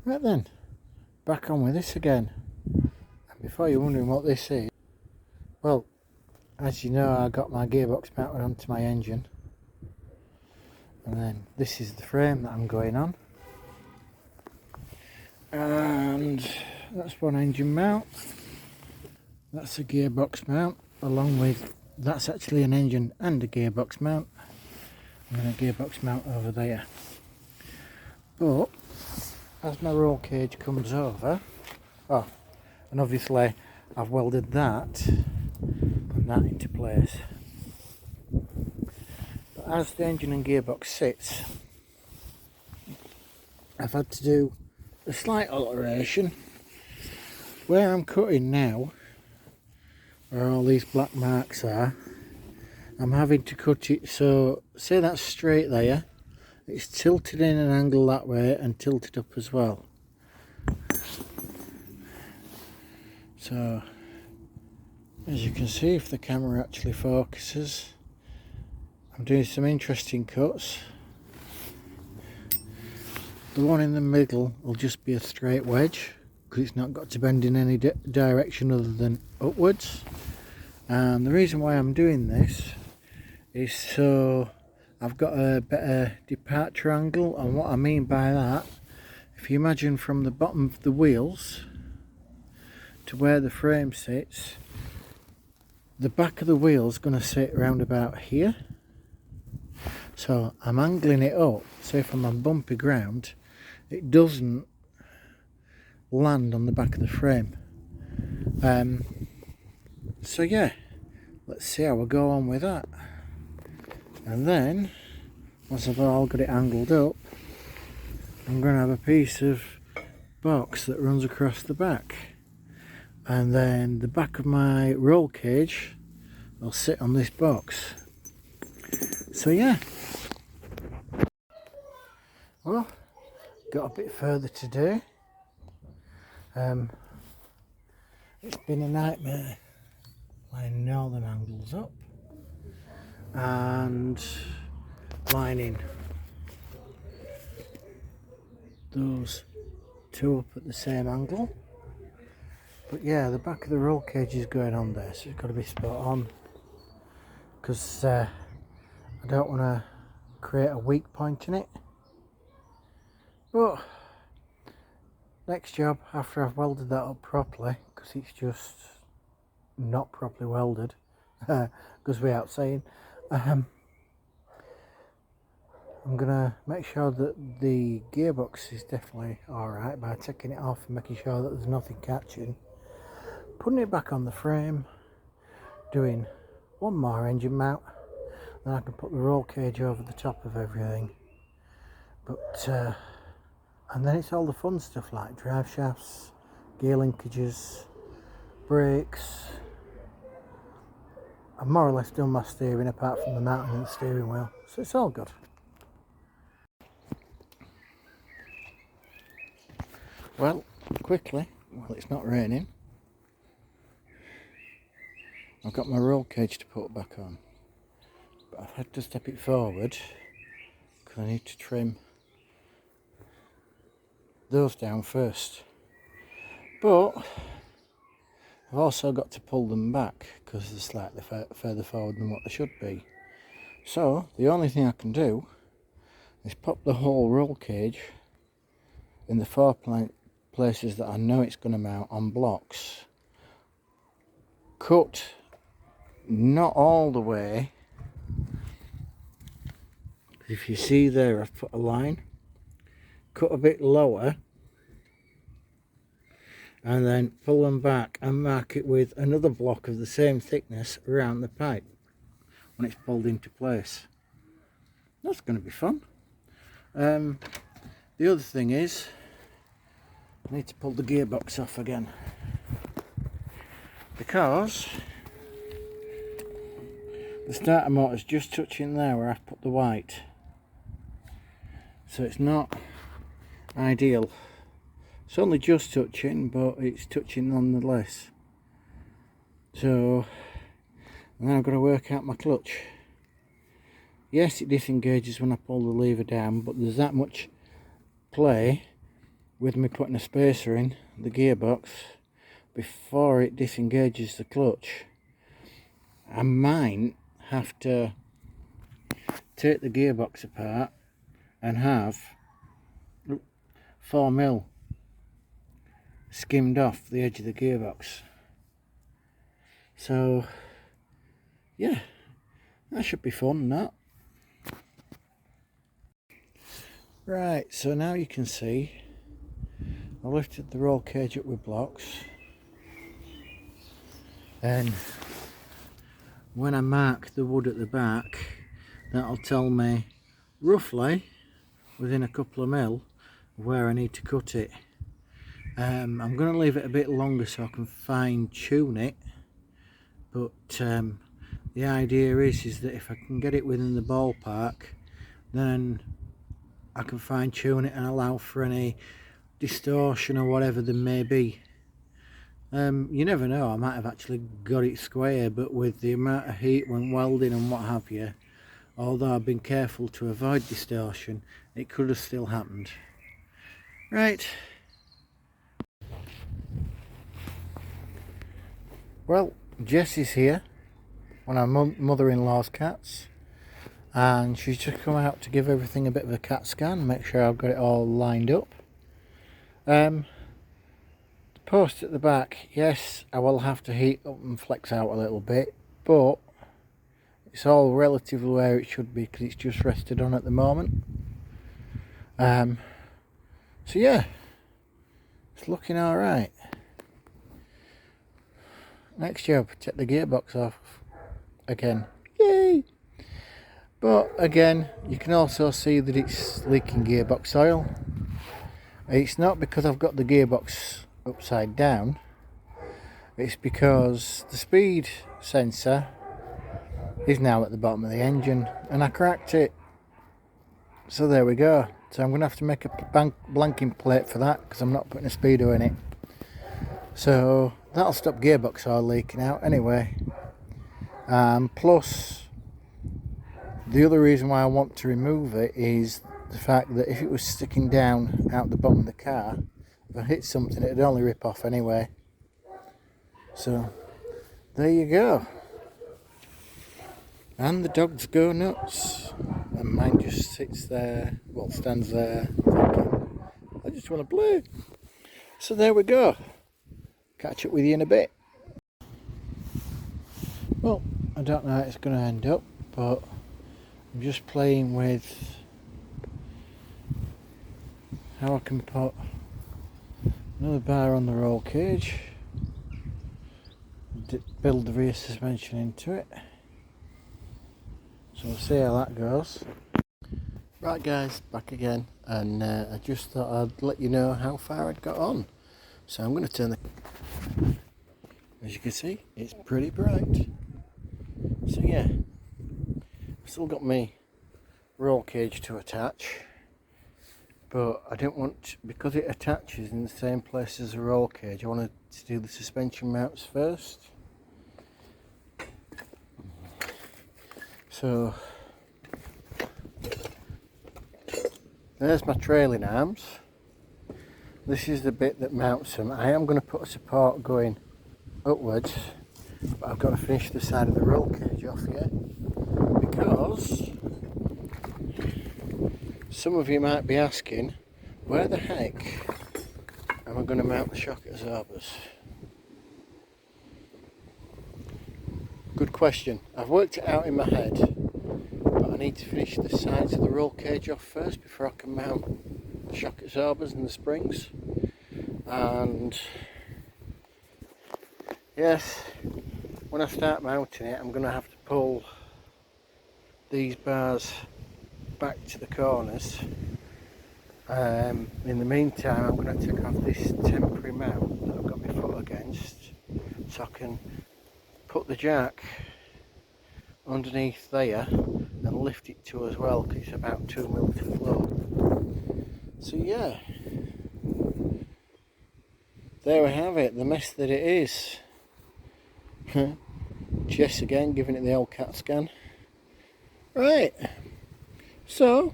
Right then, back on with this again. And before you're wondering what this is, well, as you know, I got my gearbox mounted onto my engine. And then this is the frame that I'm going on. And that's one engine mount. That's a gearbox mount, along with, that's actually an engine and a gearbox mount. And then a gearbox mount over there. But as my roll cage comes over, and obviously I've welded that and that into place. But as the engine and gearbox sits, I've had to do a slight alteration. Where I'm cutting now, where all these black marks are, I'm having to cut it so, say that's straight there, it's tilted in an angle that way and tilted up as well. So, as you can see, if the camera actually focuses, I'm doing some interesting cuts. The one in the middle will just be a straight wedge, because it's not got to bend in any direction other than upwards. And the reason why I'm doing this is so I've got a better departure angle. And what I mean by that, if you imagine from the bottom of the wheels to where the frame sits, the back of the wheel is going to sit around about here. So I'm angling it up, so if I'm on bumpy ground, it doesn't land on the back of the frame. So yeah, let's see how we go on with that. And then, once I've all got it angled up, I'm going to have a piece of box that runs across the back. And then the back of my roll cage will sit on this box. So yeah. Well, got a bit further to do. It's been a nightmare lining all them angles up and lining those two up at the same angle. But yeah, the back of the roll cage is going on there, so it's got to be spot on, because I don't want to create a weak point in it. But next job, after I've welded that up properly, because it's just not properly welded, goes without saying, I'm going to make sure that the gearbox is definitely alright by taking it off and making sure that there's nothing catching, putting it back on the frame, doing one more engine mount, then I can put the roll cage over the top of everything. But and then it's all the fun stuff like drive shafts, gear linkages, brakes. I've more or less done my steering apart from the mounting and the steering wheel, so it's all good. Well, quickly, while it's not raining, I've got my roll cage to put back on, but I've had to step it forward because I need to trim those down first. But I've also got to pull them back because they're slightly further forward than what they should be. So the only thing I can do is pop the whole roll cage in the four places that I know it's going to mount on blocks. Cut not all the way. If you see there, I've put a line. Cut a bit lower. And then pull them back and mark it with another block of the same thickness around the pipe when it's pulled into place. That's going to be fun. The other thing is, I need to pull the gearbox off again, because the starter motor's just touching there where I've put the white, so it's not ideal. It's only just touching, but it's touching nonetheless. So, and then I've got to work out my clutch. Yes, it disengages when I pull the lever down, but there's that much play with me putting a spacer in the gearbox before it disengages the clutch. I might have to take the gearbox apart and have 4mm skimmed off the edge of the gearbox. So yeah, that should be fun, that. Right, so now you can see I lifted the roll cage up with blocks, and when I mark the wood at the back, that'll tell me roughly within a couple of mil where I need to cut it. I'm going to leave it a bit longer so I can fine tune it, but the idea is that if I can get it within the ballpark, then I can fine tune it and allow for any distortion or whatever there may be. You never know, I might have actually got it square, but with the amount of heat when welding and what have you, although I've been careful to avoid distortion, it could have still happened. Right. Well, Jess is here, one of my mother-in-law's cats, and she's just come out to give everything a bit of a cat scan, make sure I've got it all lined up. The post at the back, yes, I will have to heat up and flex out a little bit, but it's all relatively where it should be because it's just rested on at the moment. So yeah, it's looking alright. Next job, take the gearbox off again. Yay! But again, you can also see that it's leaking gearbox oil. It's not because I've got the gearbox upside down, it's because the speed sensor is now at the bottom of the engine and I cracked it. So there we go. So I'm going to have to make a blanking plate for that because I'm not putting a speedo in it. So that'll stop gearbox oil leaking out anyway. Plus, the other reason why I want to remove it is the fact that if it was sticking down out the bottom of the car, if I hit something it'd only rip off anyway. So there you go. And the dogs go nuts, and mine just sits there, well, stands there thinking, I just want to play. So there we go. Catch up with you in a bit. Well, I don't know how it's going to end up, but I'm just playing with how I can put another bar on the roll cage, build the rear suspension into it. So we'll see how that goes. Right guys, back again, and I just thought I'd let you know how far I'd got on. So I'm going to turn the... As you can see, it's pretty bright. So yeah, I've still got my roll cage to attach, but I don't want, because it attaches in the same place as the roll cage, I wanted to do the suspension mounts first. So there's my trailing arms. This is the bit that mounts them. I am going to put a support going upwards, but I've got to finish the side of the roll cage off yet, because some of you might be asking, where the heck am I going to mount the shock absorbers? Good question. I've worked it out in my head, but I need to finish the sides of the roll cage off first before I can mount the shock absorbers and the springs. And yes, when I start mounting it, I'm going to have to pull these bars back to the corners. In the meantime, I'm going to take off this temporary mount that I've got my foot against, so I can put the jack underneath there and lift it to as well, because it's about 2 mil to float. So yeah, there we have it, the mess that it is. Jess again giving it the old cat scan. Right, so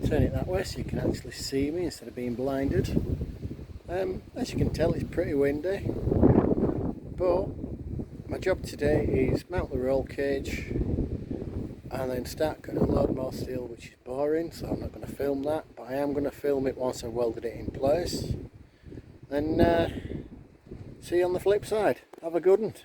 turn it that way so you can actually see me instead of being blinded. As you can tell, it's pretty windy, but my job today is mount the roll cage and then start cutting a load more steel, which is boring, so I'm not going to film that, but I am going to film it once I've welded it in place. Then see you on the flip side. Have a good one.